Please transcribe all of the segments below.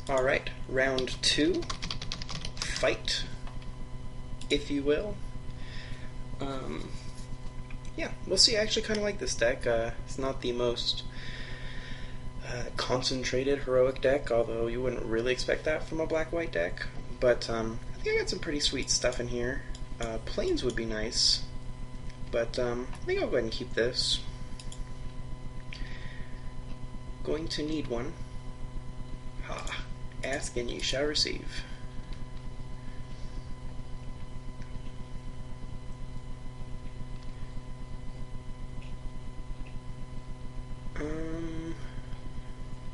Alright, round 2, fight, if you will. Um, yeah, we'll see. I actually kind of like this deck. It's not the most concentrated heroic deck, although you wouldn't really expect that from a black-white deck. But I think I got some pretty sweet stuff in here. Plains would be nice, but I think I'll go ahead and keep this. Going to need one. Ha. Ask and ye shall receive.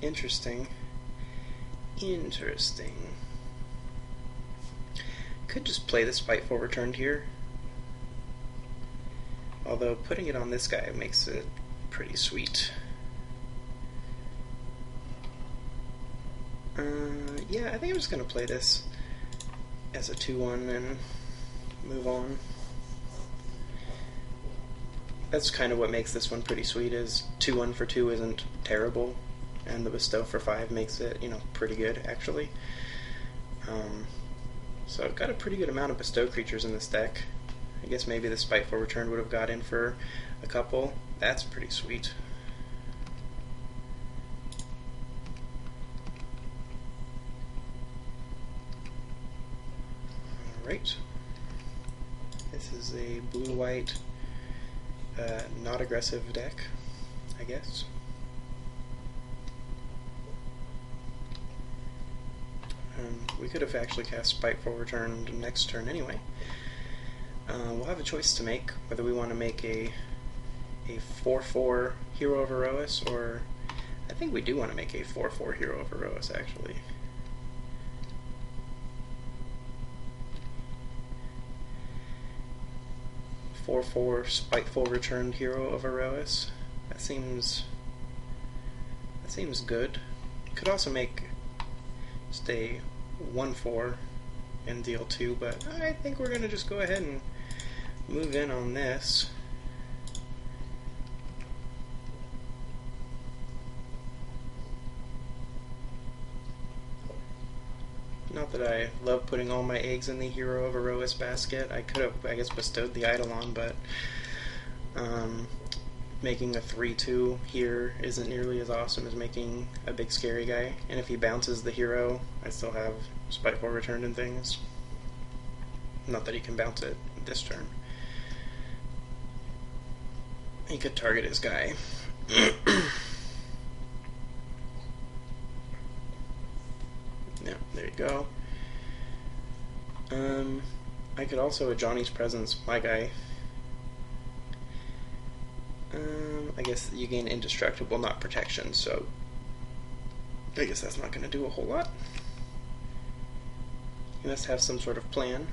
Interesting. Interesting. Could just play the Spiteful Returned here. Although putting it on this guy makes it pretty sweet. Yeah, I think I'm just going to play this as a 2-1 and move on. That's kind of what makes this one pretty sweet, is 2-1 for 2 isn't terrible, and the Bestow for 5 makes it, pretty good, actually. So I've got a pretty good amount of Bestow creatures in this deck. I guess maybe the Spiteful Return would have got in for a couple. That's pretty sweet. Alright. This is a blue-white, not aggressive deck, I guess. We could have actually cast Spiteful Return next turn anyway. We'll have a choice to make, whether we want to make a 4/4 Hero of Erois, or I think we do want to make a 4/4 Hero of Erois, actually. Four Spiteful Returned Hero of Erois. That seems good. Could also make just a 1/4 and deal 2, but I think we're gonna just go ahead and move in on this. Not that I love putting all my eggs in the Hero of Erois basket. I could have, I guess, bestowed the Eidolon, but making a 3/2 here isn't nearly as awesome as making a big scary guy. And if he bounces the hero, I still have Spiteful Returned and things. Not that he can bounce it this turn. He could target his guy. Yeah, there you go. I could also, with Johnny's Presence, my guy. I guess you gain indestructible, not protection, so I guess that's not going to do a whole lot. He must have some sort of plan.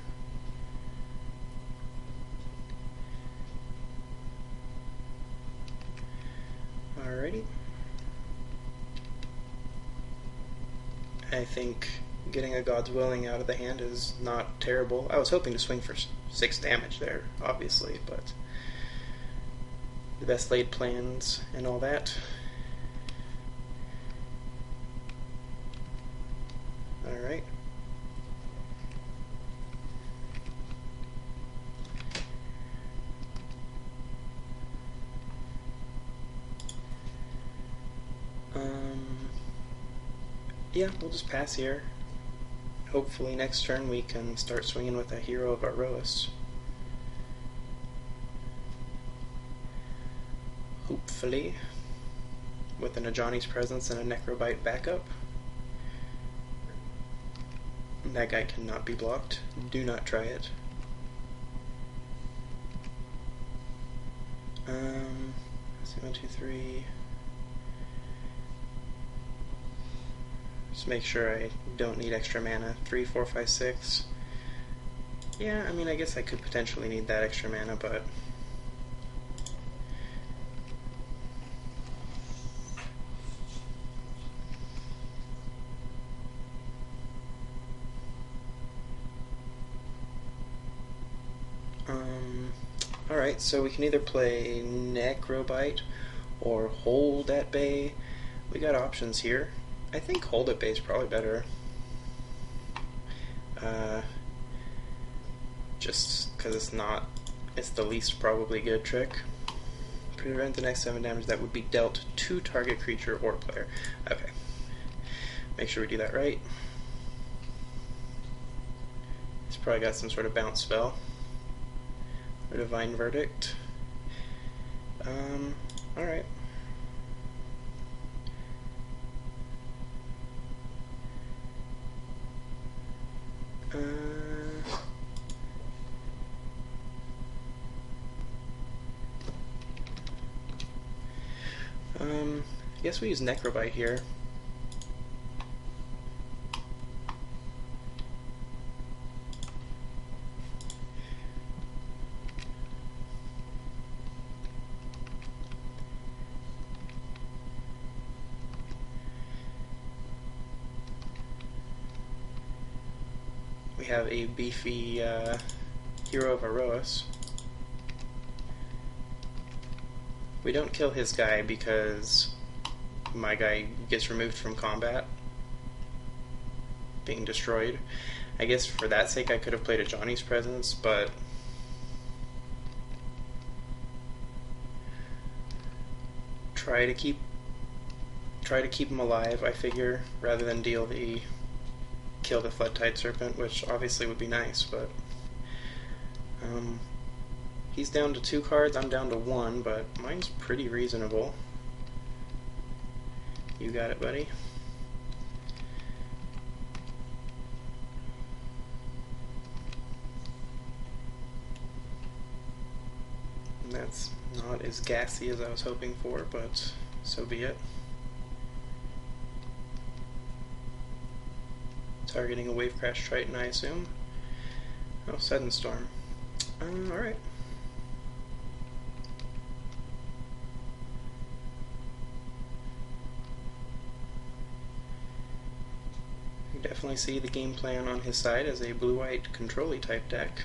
Alrighty. I think getting a God's Willing out of the hand is not terrible. I was hoping to swing for 6 damage there, obviously, but the best laid plans and all that. Alright. Yeah, we'll just pass here. Hopefully next turn we can start swinging with a Hero of Erois. Hopefully. With an Ajani's Presence and a Necrobite backup. That guy cannot be blocked. Do not try it. Let's see, 1, 2, 3. Just make sure I don't need extra mana. 3, 4, 5, 6. Yeah, I mean, I guess I could potentially need that extra mana, but alright, so we can either play Necrobite or Hold at Bay. We got options here. I think hold it base probably better. Just because it's the least probably good trick. Prevent the next 7 damage that would be dealt to target creature or player. Okay. Make sure we do that right. He's probably got some sort of bounce spell. Or Divine Verdict. Alright. I guess we use Necrobite here. We have a beefy Hero of Aroas. We don't kill his guy because my guy gets removed from combat, being destroyed. I guess for that sake I could have played a Johnny's Presence, but try to keep him alive, I figure, rather than kill the Floodtide Serpent, which obviously would be nice, but he's down to 2 cards, I'm down to 1, but mine's pretty reasonable. You got it, buddy. And that's not as gassy as I was hoping for, but so be it. Targeting a Wave Crash Triton, I assume. Oh, Sudden Storm. Alright. Definitely see the game plan on his side as a blue-white control-y type deck.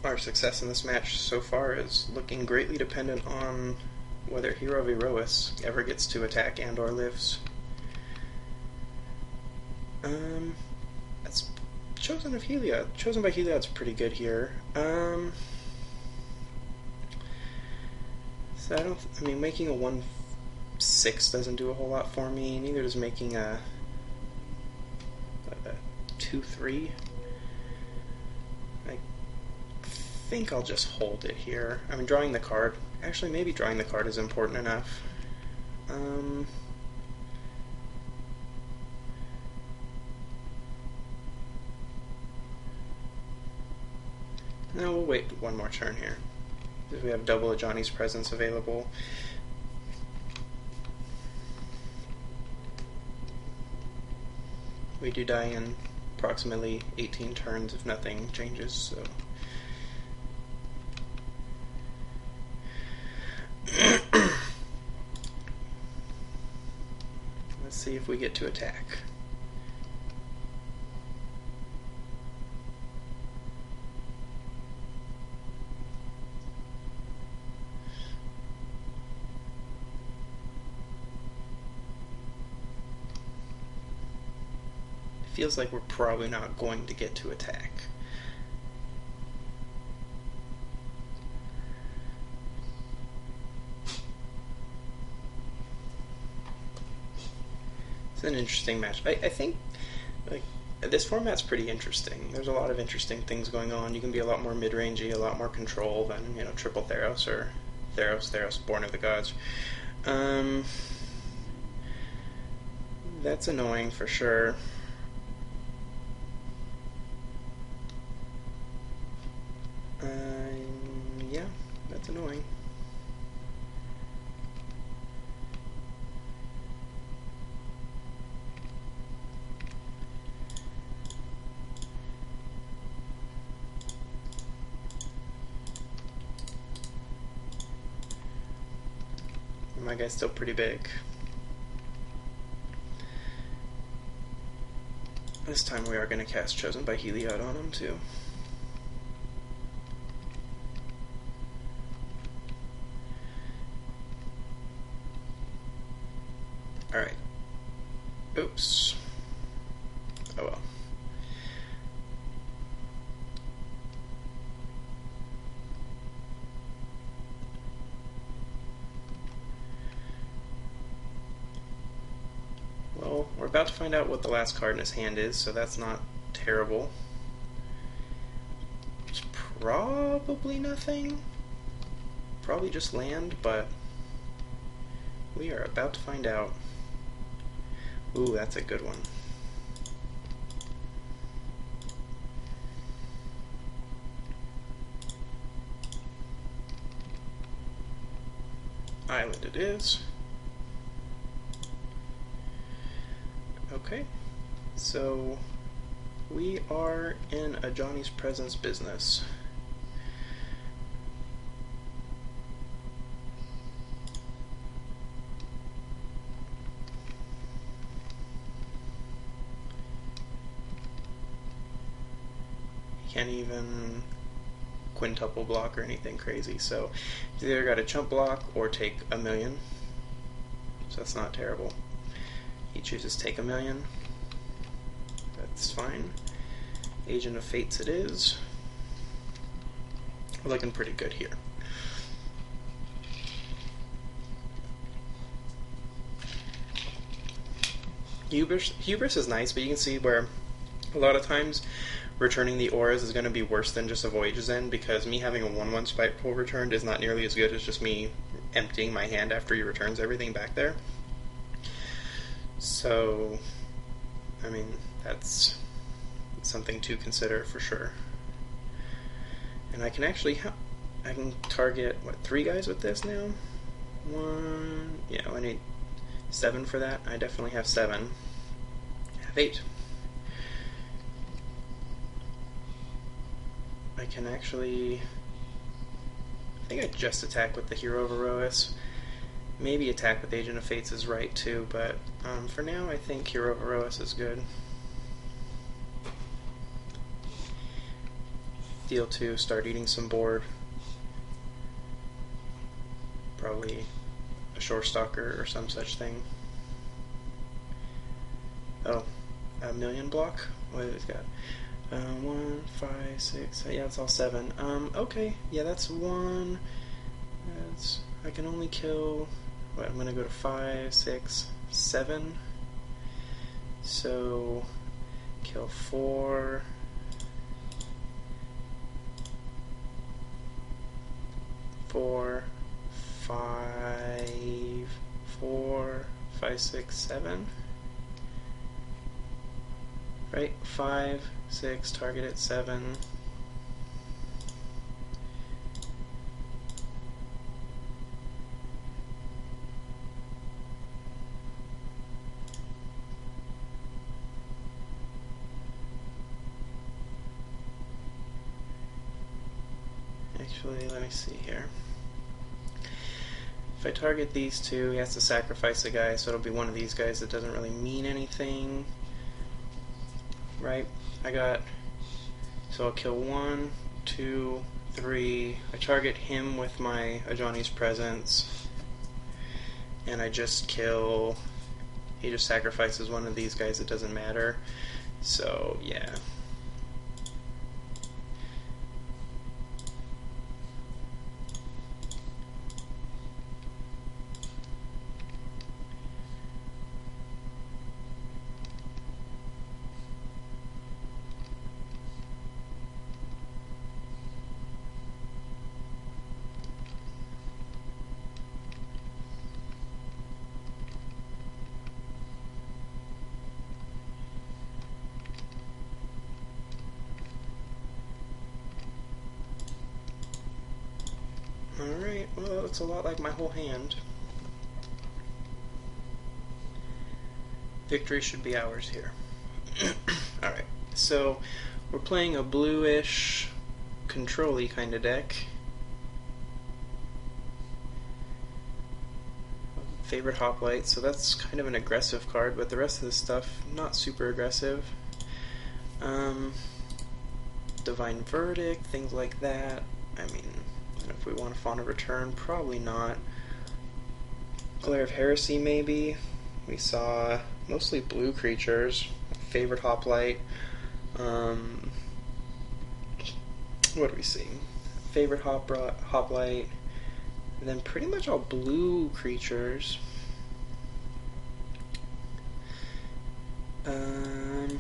Our success in this match so far is looking greatly dependent on whether Hero of Aroas ever gets to attack and or lives. That's Chosen by Heliod's pretty good here. So I mean, making a 1/6 doesn't do a whole lot for me. Neither does making a 2/3. I think I'll just hold it here. I mean, drawing the card. Actually, maybe drawing the card is important enough. No, we'll wait one more turn here. We have double a Johnny's Presence available. We do die in approximately 18 turns if nothing changes, so... Let's see if we get to attack. Feels like we're probably not going to get to attack. It's an interesting match. I think like this format's pretty interesting. There's a lot of interesting things going on. You can be a lot more mid-rangey, a lot more control than, you know, triple Theros or Theros, Born of the Gods. That's annoying for sure. Yeah, that's annoying. My guy's still pretty big. This time we are going to cast Chosen by Heliod on him too. Alright. Oops. Oh well. Well, we're about to find out what the last card in his hand is, so that's not terrible. It's probably nothing. Probably just land, but we are about to find out. Ooh, that's a good one. Island it is. Okay, so we are in a Johnny's Presence business. He can't even quintuple block or anything crazy, so he's either got to chump block or take a million, so that's not terrible. He chooses take a million. That's fine. Agent of Fates it is. We're looking pretty good here. Hubris is nice, but you can see where a lot of times returning the auras is going to be worse than just a Voyage's End, because me having a 1/1 Spiteful returned is not nearly as good as just me emptying my hand after he returns everything back there. So, I mean, that's something to consider for sure. And I can actually, I can target, what, 3 guys with this now? 1, yeah, I need 7 for that. I definitely have 7. I have 8. I can actually, I think I just attack with the Hero of Erois. Maybe attack with Agent of Fates is right too, but for now I think Hero of Erois is good. Deal 2, start eating some board. Probably a Shore Stalker or some such thing. Oh, a million block? What has he got? 1, 5, 6, yeah, it's all 7. Okay, yeah, that's 1. That's, I can only kill, what, I'm gonna go to 5, 6, 7. So, kill 4. 4, 5, 4, 5, 6, 7. Right, 5, 6, target at 7. Actually, let me see here. If I target these 2, he has to sacrifice a guy, so it'll be one of these guys that doesn't really mean anything. Right, I got, so I'll kill 1, 2, 3. I target him with my Ajani's Presence, and I just kill, he just sacrifices one of these guys, it doesn't matter. So, yeah. Alright, well, it's a lot like my whole hand. Victory should be ours here. Alright, so we're playing a bluish, control-y kind of deck. Favorite Hoplite, so that's kind of an aggressive card, but the rest of the stuff, not super aggressive. Um, Divine Verdict, things like that. I mean, if we want to Fauna Return, probably not. Glare of Heresy, maybe. We saw mostly blue creatures. Favorite Hoplite. What do we see? Favorite Hoplite. And then pretty much all blue creatures. I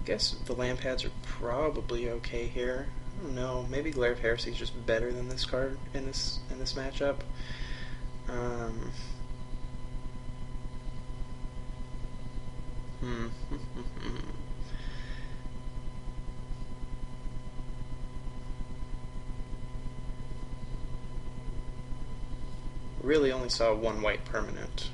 guess the land pads are probably okay here. I don't know. Maybe Glare of Heresy is just better than this card in this matchup. Really only saw one white permanent.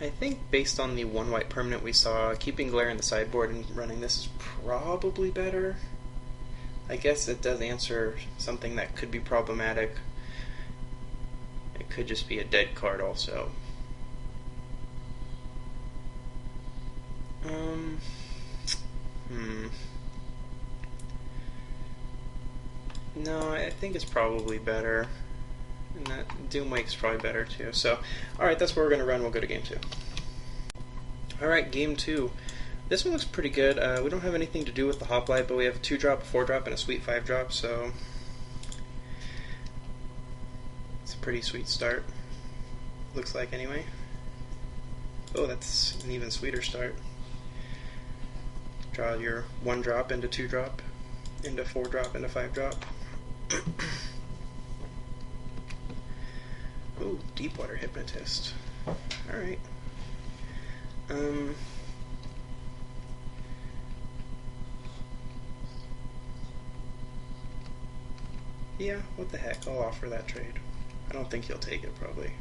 I think based on the one white permanent we saw, keeping Glare in the sideboard and running this is probably better. I guess it does answer something that could be problematic. It could just be a dead card also. No, I think it's probably better. And that Doomwake's probably better too. So, alright, that's where we're going to run. We'll go to game 2. Alright, game 2. This one looks pretty good. We don't have anything to do with the Hoplite, but we have a 2-drop, a 4-drop, and a sweet 5-drop, so it's a pretty sweet start. Looks like, anyway. Oh, that's an even sweeter start. Draw your 1-drop into 2-drop, into 4-drop, into 5-drop. Ooh, Deepwater Hypnotist. Alright. Yeah, what the heck, I'll offer that trade. I don't think he'll take it, probably.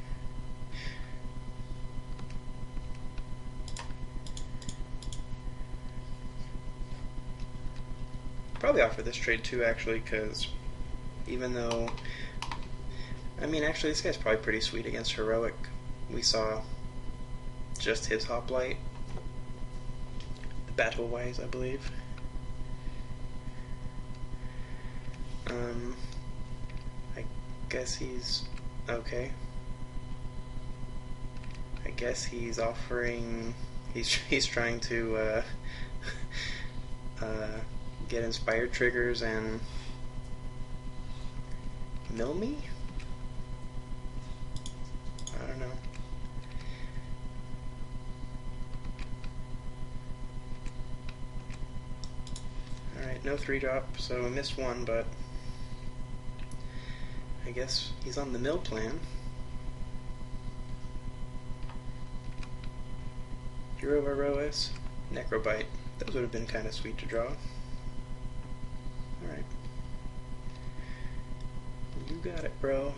Probably offer this trade too, actually, because even though... I mean, actually, this guy's probably pretty sweet against Heroic. We saw just his Hoplite. Battle-wise, I believe. I guess he's... okay. I guess he's offering... He's trying to, get Inspired Triggers and mill me? I don't know. Alright, no 3-drop, so I missed one, but I guess he's on the mill plan. Hero Herois, Necrobite. Those would have been kind of sweet to draw. Alright. You got it, bro.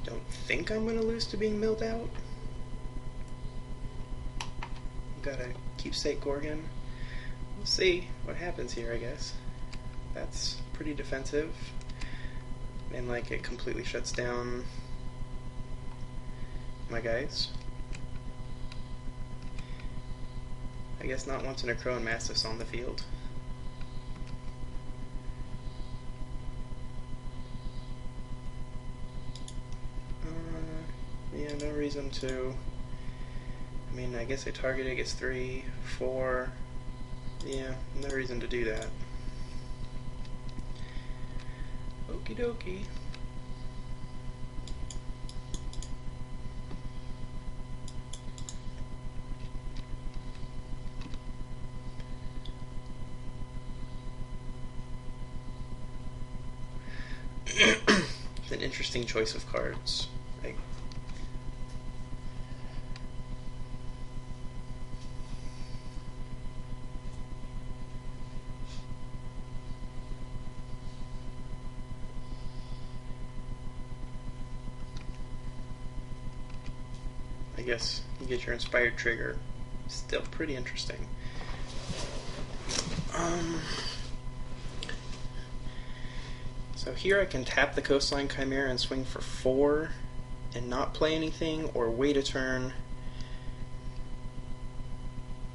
Don't think I'm gonna lose to being milled out. Got a Keepsake Gorgon. We'll see what happens here, I guess. That's pretty defensive. And like it completely shuts down my guys. I guess not once in a Crow and Mastiff's on the field. Yeah, no reason to. I mean, I guess I target it, gets 3, 4. Yeah, no reason to do that. Okie dokie. It's an interesting choice of cards. I guess you get your Inspired Trigger Still pretty interesting. So here I can tap the Coastline Chimera and swing for 4 and not play anything, or wait a turn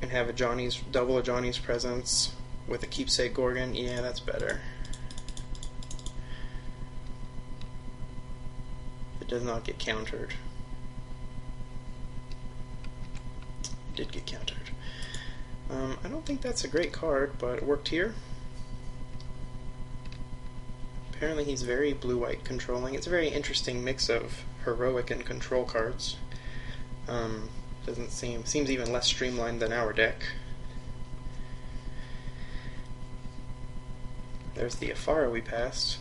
and have a double a Johnny's Presence with a Keepsake Gorgon. Yeah, that's better. It does not get countered. It did get countered. I don't think that's a great card, but it worked here. Apparently he's very blue-white controlling. It's a very interesting mix of heroic and control cards. Seems even less streamlined than our deck. There's the Afara we passed.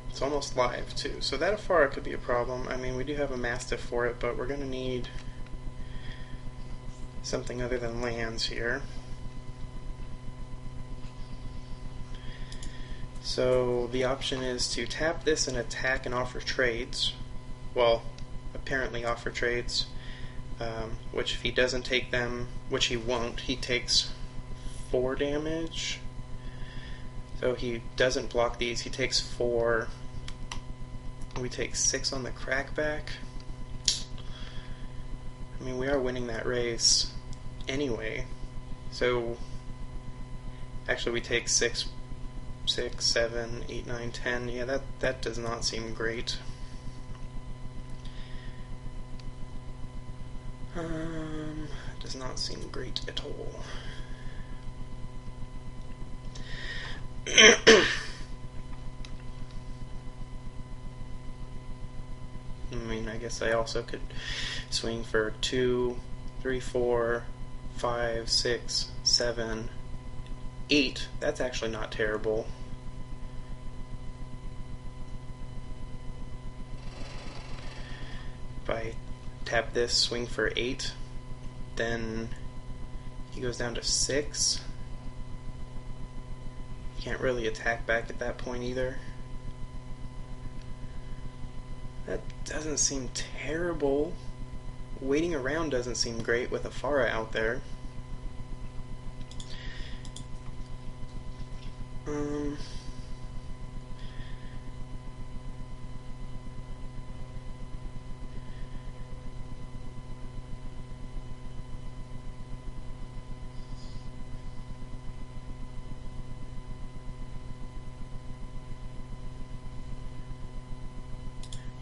It's almost live too, so that Afara could be a problem. I mean, we do have a Mastiff for it, but we're going to need something other than lands here. So the option is to tap this and attack and offer trades. Well, apparently offer trades, which if he doesn't take them, which he won't, he takes 4 damage. So he doesn't block these, he takes 4. We take 6 on the crackback. I mean, we are winning that race anyway. So actually we take 6, 7, 8, 9, 10. Yeah, that does not seem great. Does not seem great at all. I mean, I guess I also could swing for 2, 3, 4, 5, 6, 7, 8. That's actually not terrible. If I tap this, swing for 8, then he goes down to 6. Can't really attack back at that point either. That doesn't seem terrible. Waiting around doesn't seem great with Afara out there.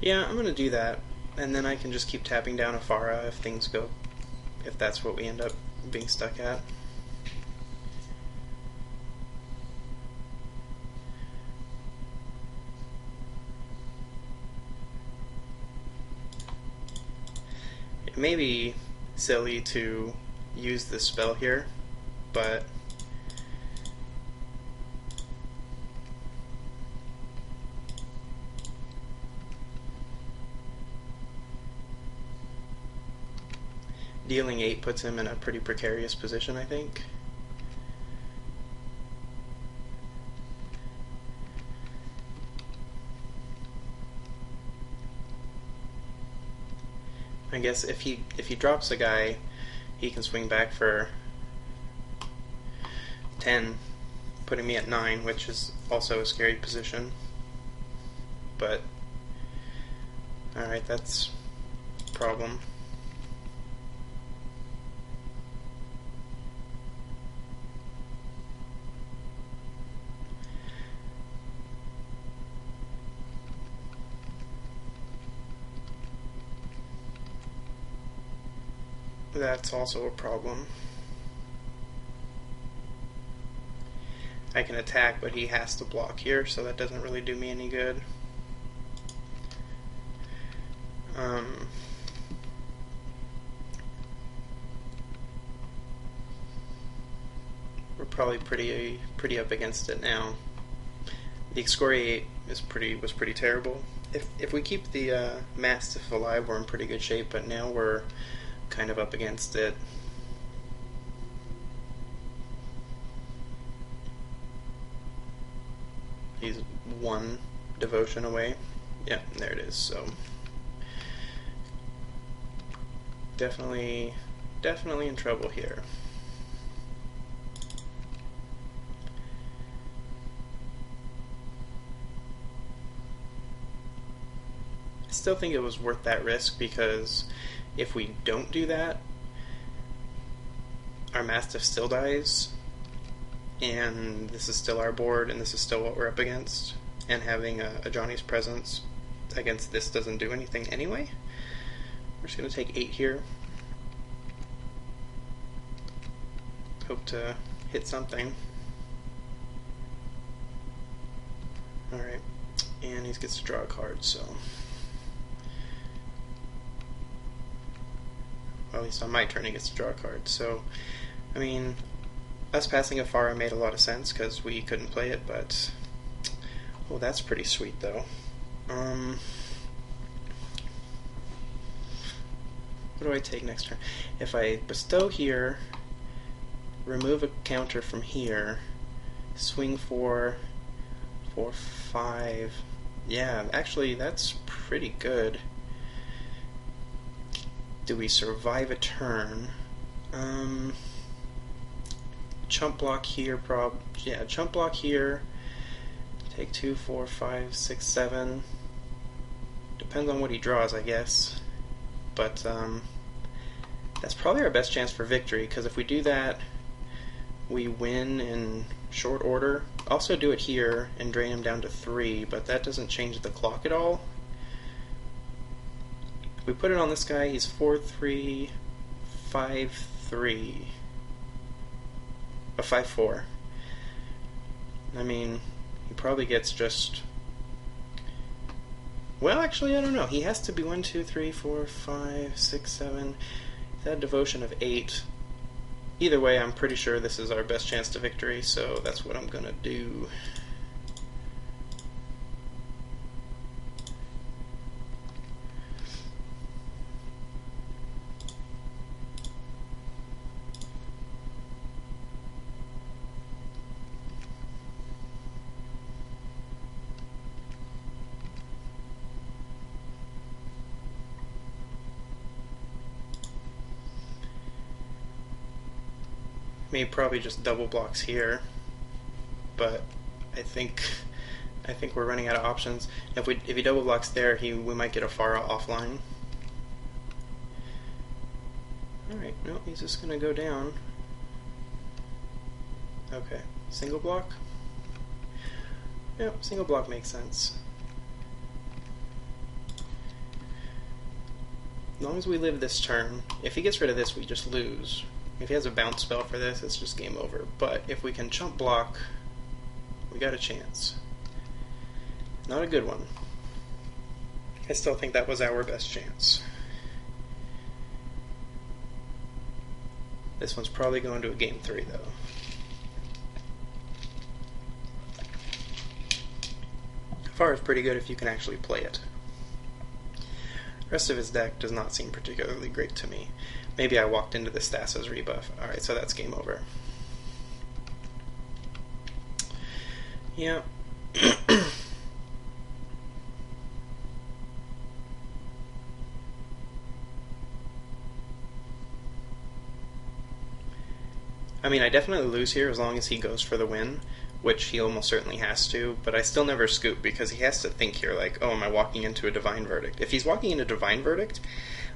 Yeah, I'm gonna do that, and then I can just keep tapping down Afara if that's what we end up being stuck at. It may be silly to use this spell here, but dealing 8 puts him in a pretty precarious position, I think. I guess if he drops a guy, he can swing back for 10, putting me at 9, which is also a scary position. But alright, that's a problem. That's also a problem. I can attack, but he has to block here, so that doesn't really do me any good. We're probably pretty up against it now. The Excoriate was pretty terrible. If we keep the Mastiff alive, we're in pretty good shape, but now we're kind of up against it. He's 1 devotion away. Yeah, there it is. So definitely in trouble here. I still think it was worth that risk, because if we don't do that, our Mastiff still dies, and this is still our board, and this is still what we're up against, and having a Johnny's Presence against this doesn't do anything anyway. We're just going to take 8 here. Hope to hit something. Alright, and he gets to draw a card, so... Well, at least on my turn he gets to draw a card, so... I mean, us passing Afara made a lot of sense, because we couldn't play it, but... Oh, that's pretty sweet, though. What do I take next turn? If I bestow here, remove a counter from here, swing 4, 4, 5. Yeah, actually, that's pretty good. Do we survive a turn? Chump block here, yeah, chump block here. Take 2, 4, 5, 6, 7. Depends on what he draws, I guess. But that's probably our best chance for victory, because if we do that, we win in short order. Also do it here and drain him down to 3, but that doesn't change the clock at all. If we put it on this guy, he's 4-3, 5-3, a 5-4. I mean, he probably gets just... Well, actually, I don't know. He has to be 1, 2, 3, 4, 5, 6, 7. He's had a devotion of 8. Either way, I'm pretty sure this is our best chance to victory, so that's what I'm gonna do. Maybe probably just double blocks here, but I think we're running out of options. If he double blocks there, we might get a Farah offline. All right, no, he's just gonna go down. Okay, single block. Yep, single block makes sense. As long as we live this turn, if he gets rid of this, we just lose. If he has a bounce spell for this, it's just game over. But if we can chump block, we got a chance. Not a good one. I still think that was our best chance. This one's probably going to a game 3, though. Far is pretty good if you can actually play it. The rest of his deck does not seem particularly great to me. Maybe I walked into the Stasis rebuff. Alright, so that's game over. Yeah. I mean, I definitely lose here as long as he goes for the win, which he almost certainly has to, but I still never scoop because he has to think here like, oh, am I walking into a Divine Verdict? If he's walking into Divine Verdict,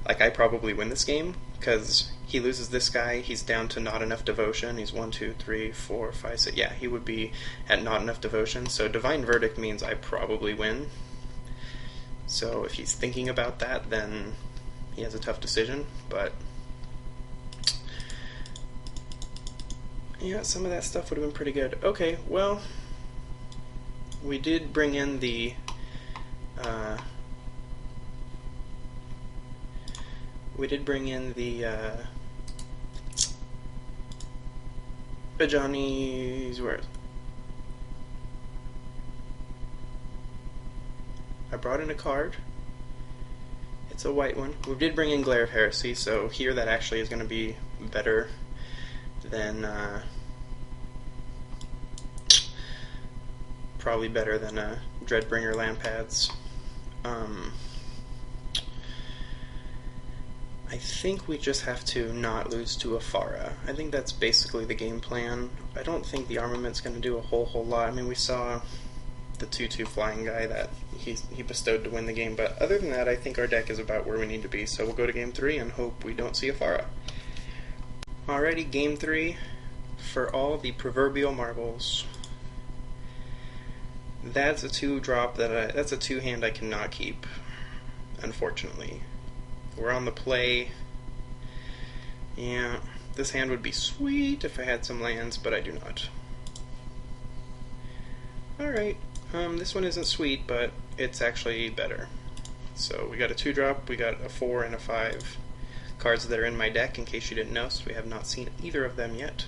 like, I probably win this game, because he loses this guy, he's down to not enough devotion, he's 1, 2, 3, 4, 5, 6, yeah, he would be at not enough devotion, so Divine Verdict means I probably win. So if he's thinking about that, then he has a tough decision, but... yeah, some of that stuff would have been pretty good. Okay, well, we did bring in the Johnny's where? I brought in a card. It's a white one. We did bring in Glare of Heresy, so here that actually is going to be better than probably better than Dreadbringer Lampads. I think we just have to not lose to Afara. I think that's basically the game plan. I don't think the armament's going to do a whole lot. I mean, we saw the 2/2 flying guy that he bestowed to win the game, but other than that, I think our deck is about where we need to be. So we'll go to game 3 and hope we don't see Afara. Alrighty, game 3 for all the proverbial marbles. That's a 2-drop that's a 2-hand I cannot keep, unfortunately. We're on the play. Yeah, this hand would be sweet if I had some lands, but I do not. Alright, this one isn't sweet, but it's actually better. So we got a 2-drop, we got a 4 and a 5 cards that are in my deck, in case you didn't know, so we have not seen either of them yet.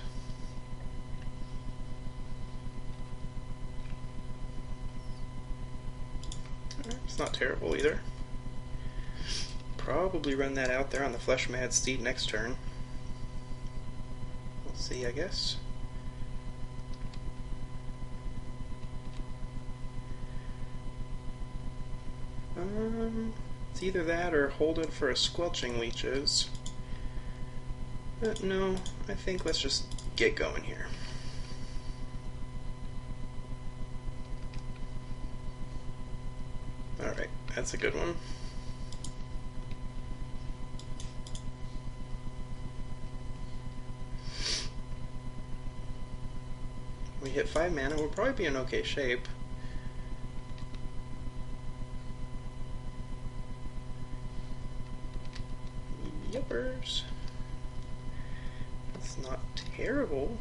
It's not terrible either. Probably run that out there on the Flesh Mad Steed next turn. We'll see, I guess. It's either that or hold it for a Squelching Leeches. But no, I think let's just get going here. Alright, that's a good one. We hit 5 mana, we'll probably be in okay shape. Yuppers. That's not terrible.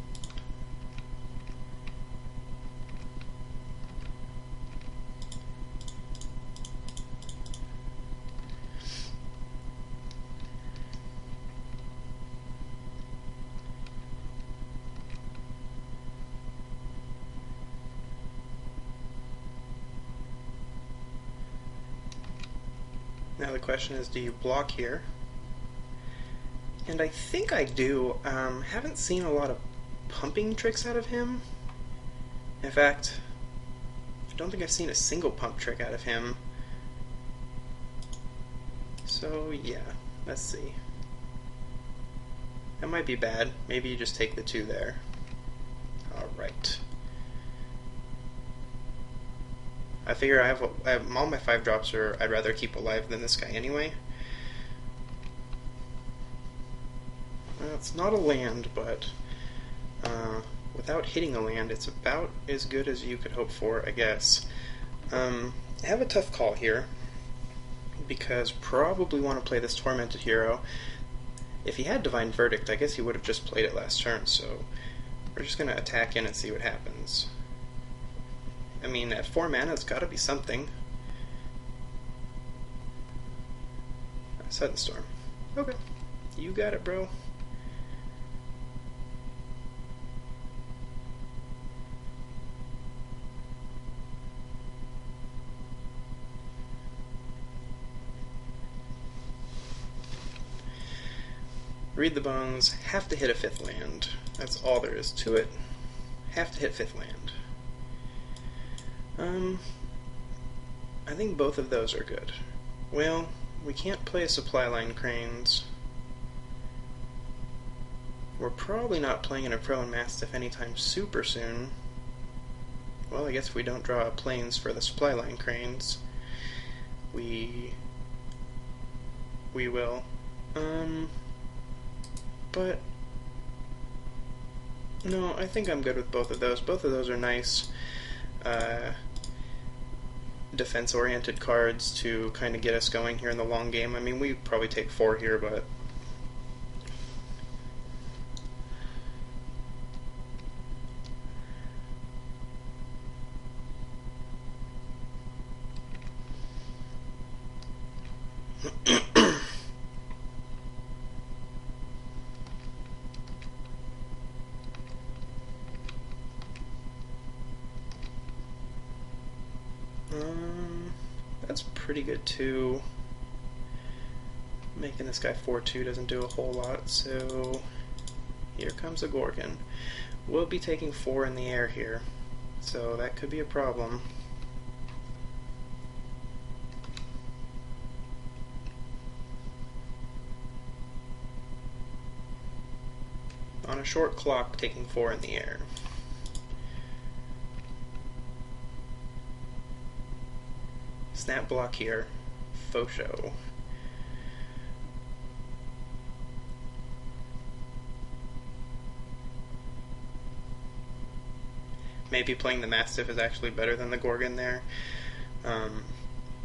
Now the question is, do you block here? And I think I do. Haven't seen a lot of pumping tricks out of him. In fact, I don't think I've seen a single pump trick out of him. So yeah, let's see. That might be bad. Maybe you just take the 2 there. Alright. I figure I have all my 5-drops are I'd rather keep alive than this guy anyway. Well, it's not a land, but without hitting a land, it's about as good as you could hope for, I guess. I have a tough call here, because probably want to play this Tormented Hero. If he had Divine Verdict, I guess he would have just played it last turn, so we're just going to attack in and see what happens. I mean, at 4 mana, it's got to be something. Sudden Storm. Okay. You got it, bro. Read the bones. Have to hit a 5th land. That's all there is to it. Have to hit 5th land. I think both of those are good. Well, we can't play a Supply Line Cranes. We're probably not playing in a Pro and Mastiff anytime super soon. Well, I guess if we don't draw planes for the Supply Line Cranes, we will. But no, I think I'm good with both of those. Both of those are nice defense-oriented cards to kind of get us going here in the long game. I mean, we probably take 4 here, but that's pretty good too. Making this guy 4/2 doesn't do a whole lot, so here comes a Gorgon. We'll be taking 4 in the air here, so that could be a problem. on a short clock, taking 4 in the air. Snap block here. Faux show. Maybe playing the Mastiff is actually better than the Gorgon there,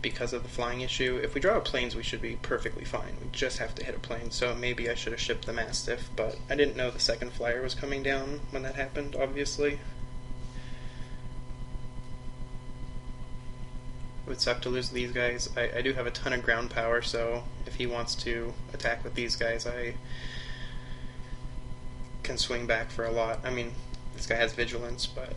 because of the flying issue. If we draw a plains, we should be perfectly fine. We just have to hit a plane, so maybe I should have shipped the Mastiff, but I didn't know the second flyer was coming down when that happened, obviously. It would suck to lose these guys. I do have a ton of ground power, so if he wants to attack with these guys, I can swing back for a lot. I mean, this guy has vigilance, but...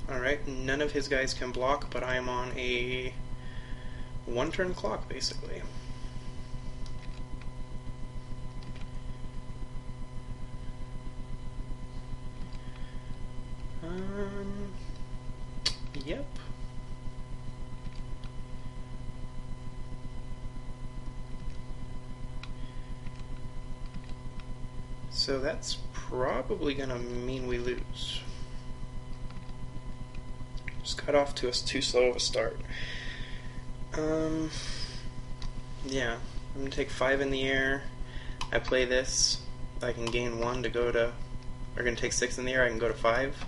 Alright, none of his guys can block, but I am on a one-turn clock, basically. Yep. So that's probably gonna mean we lose. Just got off to us too slow of a start. Yeah, I'm gonna take 5 in the air. I play this, I can gain 1 to go to, or gonna take 6 in the air, I can go to 5.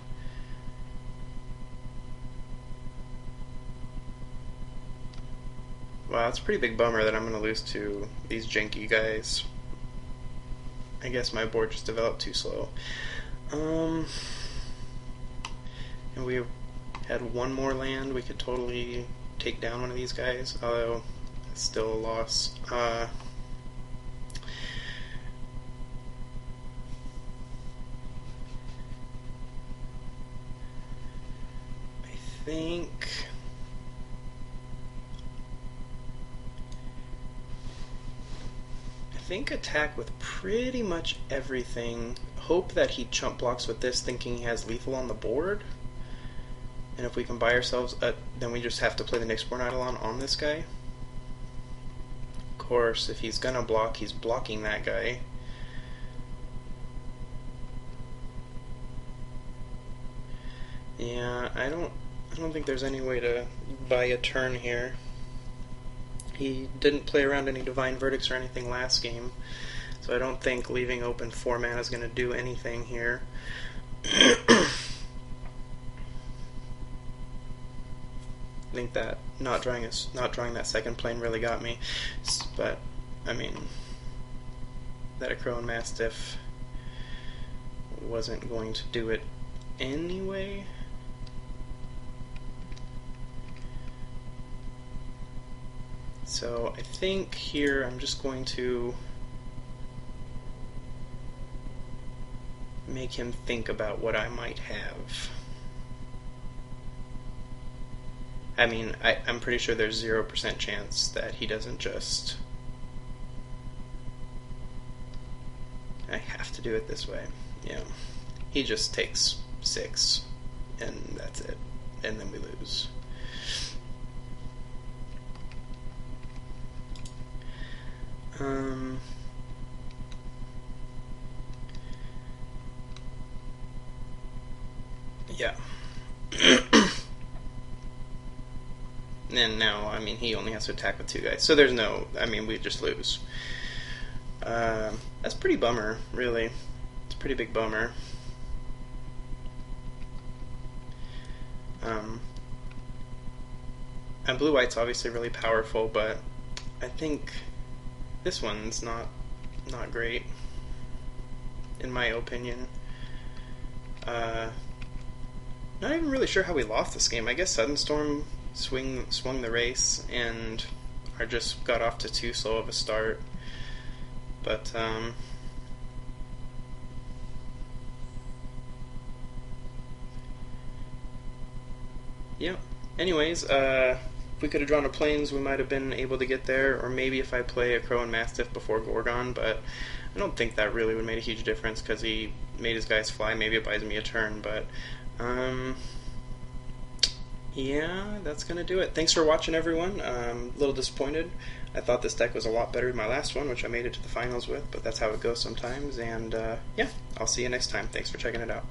Wow, it's a pretty big bummer that I'm gonna lose to these janky guys. I guess my board just developed too slow. And we had one more land, we could totally take down one of these guys, although it's still a loss. I think attack with pretty much everything. Hope that he chump blocks with this, thinking he has lethal on the board. And if we can buy ourselves then we just have to play the Nyxborn Eidolon on this guy. Of course, if he's gonna block, he's blocking that guy. Yeah, I don't think there's any way to buy a turn here. He didn't play around any Divine Verdicts or anything last game, so I don't think leaving open 4 mana is going to do anything here. I think that not drawing that second plane really got me, but I mean, that a Crow and Mastiff wasn't going to do it anyway. So I think here I'm just going to make him think about what I might have. I mean, I'm pretty sure there's 0% chance that he doesn't just... I have to do it this way. Yeah. He just takes 6, and that's it. And then we lose. Yeah. And now, I mean, he only has to attack with 2 guys. So there's no, I mean, we just lose. That's pretty bummer, really. It's a pretty big bummer. And blue-white's obviously really powerful, but I think this one's not great, in my opinion. Not even really sure how we lost this game. I guess Sudden Storm swung the race, and I just got off to too slow of a start. But yeah. Anyways, if we could have drawn a plains, we might have been able to get there, or maybe if I play a Crow and Mastiff before Gorgon, but I don't think that really would make a huge difference because he made his guys fly. Maybe it buys me a turn, but yeah, that's going to do it. Thanks for watching, everyone. A little disappointed. I thought this deck was a lot better than my last one, which I made it to the finals with, but that's how it goes sometimes. And yeah, I'll see you next time. Thanks for checking it out.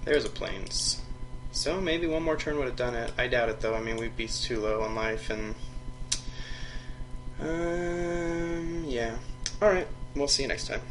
There's a Plains. So maybe one more turn would have done it. I doubt it, though. I mean, we'd be too low on life, and yeah. Alright, we'll see you next time.